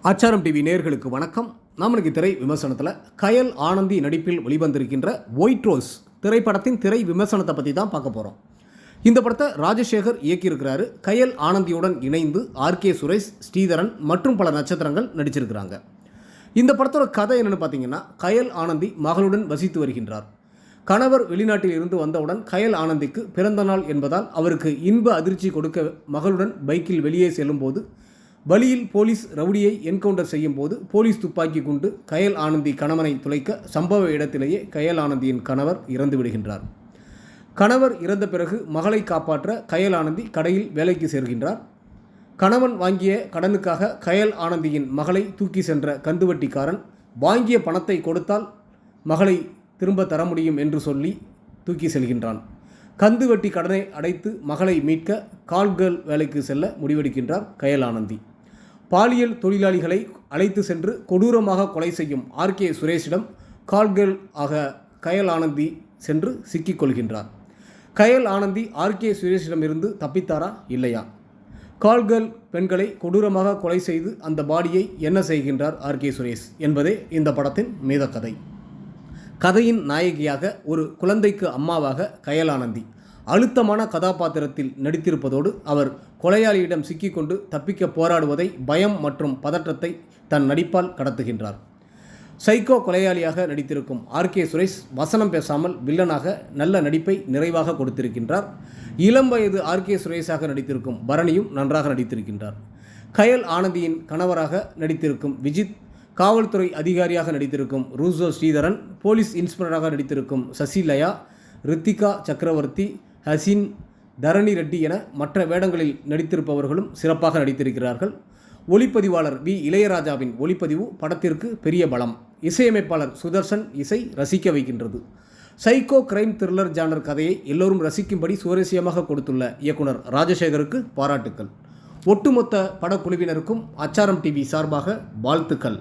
ஆச்சாரம் டிவி நேயர்களுக்கு வணக்கம். நம்மளுக்கு திரை விமர்சனத்தில் கயல் ஆனந்தி நடிப்பில் வெளிவந்திருக்கின்ற ஒயிட் ரோஸ் திரைப்படத்தின் திரை விமர்சனத்தை பற்றி தான் பார்க்க போகிறோம். இந்த படத்தை ராஜசேகர் இயக்கியிருக்கிறாரு. கயல் ஆனந்தியுடன் இணைந்து ஆர்கே சுரேஷ், ஸ்ரீதரன் மற்றும் பல நட்சத்திரங்கள் நடிச்சிருக்கிறாங்க. இந்த படத்தோட கதை என்னென்னு பார்த்தீங்கன்னா, கயல் ஆனந்தி மகளுடன் வசித்து வருகின்றார். கணவர் வெளிநாட்டில் இருந்து வந்தவுடன் கயல் ஆனந்திக்கு பிறந்த நாள் என்பதால் அவருக்கு இன்ப அதிர்ச்சி கொடுக்க மகளுடன் பைக்கில் வெளியே செல்லும்போது வழியில் போலீஸ் ரவுடியை என்கவுண்டர் செய்யும் போது போலீஸ் துப்பாக்கி கொண்டு கயல் ஆனந்தி கணவனை துளைக்க சம்பவ இடத்திலேயே கயல் ஆனந்தியின் கணவர் இறந்து விடுகின்றார். கணவர் இறந்த பிறகு மகளை காப்பாற்ற கயல் ஆனந்தி கடையில் வேலைக்கு சேர்கின்றார். கணவன் வாங்கிய கடனுக்காக கயல் ஆனந்தியின் மகளை தூக்கி சென்ற கந்துவட்டிக்காரன் வாங்கிய பணத்தை கொடுத்தால் மகளை திரும்ப தர முடியும் என்று சொல்லி தூக்கி செல்கின்றான். கந்துவட்டி கடனை அடைத்து மகளை மீட்க கால்கேர்ள் வேலைக்கு செல்ல முடிவெடுக்கின்றார் கயல் ஆனந்தி. பாலியல் தொழிலாளிகளை அழைத்து சென்று கொடூரமாக கொலை செய்யும் ஆர்கே சுரேஷிடம் கால்கேர்ள் ஆக கயல் ஆனந்தி சென்று சிக்கிக்கொள்கின்றார். கயல் ஆனந்தி ஆர்கே சுரேஷிடமிருந்து தப்பித்தாரா இல்லையா? கால்கேர்ள் பெண்களை கொடூரமாக கொலை செய்து அந்த பாடியை என்ன செய்கின்றார் ஆர்கே சுரேஷ் என்பதே இந்த படத்தின் மீத கதை. கதையின் நாயகியாக ஒரு குழந்தைக்கு அம்மாவாக கயல் ஆனந்தி அழுத்தமான கதாபாத்திரத்தில் நடித்திருப்பதோடு அவர் கொலையாளியிடம் சிக்கிக்கொண்டு தப்பிக்க போராடுவதை பயம் மற்றும் பதற்றத்தை தன் நடிப்பால் கடத்துகின்றார். சைக்கோ கொலையாளியாக நடித்திருக்கும் ஆர்கே சுரேஷ் வசனம் பேசாமல் வில்லனாக நல்ல நடிப்பை நிறைவாக கொடுத்திருக்கின்றார். இளம் வயது ஆர்கே சுரேஷாக நடித்திருக்கும் பரணியும் நன்றாக நடித்திருக்கின்றார். கயல் ஆனந்தியின் கணவராக நடித்திருக்கும் விஜித், காவல்துறை அதிகாரியாக நடித்திருக்கும் ரூசோ ஸ்ரீதரன், போலீஸ் இன்ஸ்பெக்டராக நடித்திருக்கும் சசிலயா, ரித்திகா சக்கரவர்த்தி, ஹசின், தரணி ரெட்டி என மற்ற வேடங்களில் நடித்திருப்பவர்களும் சிறப்பாக நடித்திருக்கிறார்கள். ஒளிப்பதிவாளர் வி இளையராஜாவின் ஒளிப்பதிவு படத்திற்கு பெரிய பலம். இசையமைப்பாளர் சுதர்சன் இசை ரசிக்க வைக்கின்றது. சைக்கோ கிரைம் த்ரில்லர் ஜானர் கதையை எல்லோரும் ரசிக்கும்படி சுவாரஸ்யமாக கொடுத்துள்ள இயக்குனர் ராஜசேகருக்கு பாராட்டுக்கள். ஒட்டுமொத்த படக்குழுவினருக்கும் ஆச்சாரம் டிவி சார்பாக வாழ்த்துக்கள்.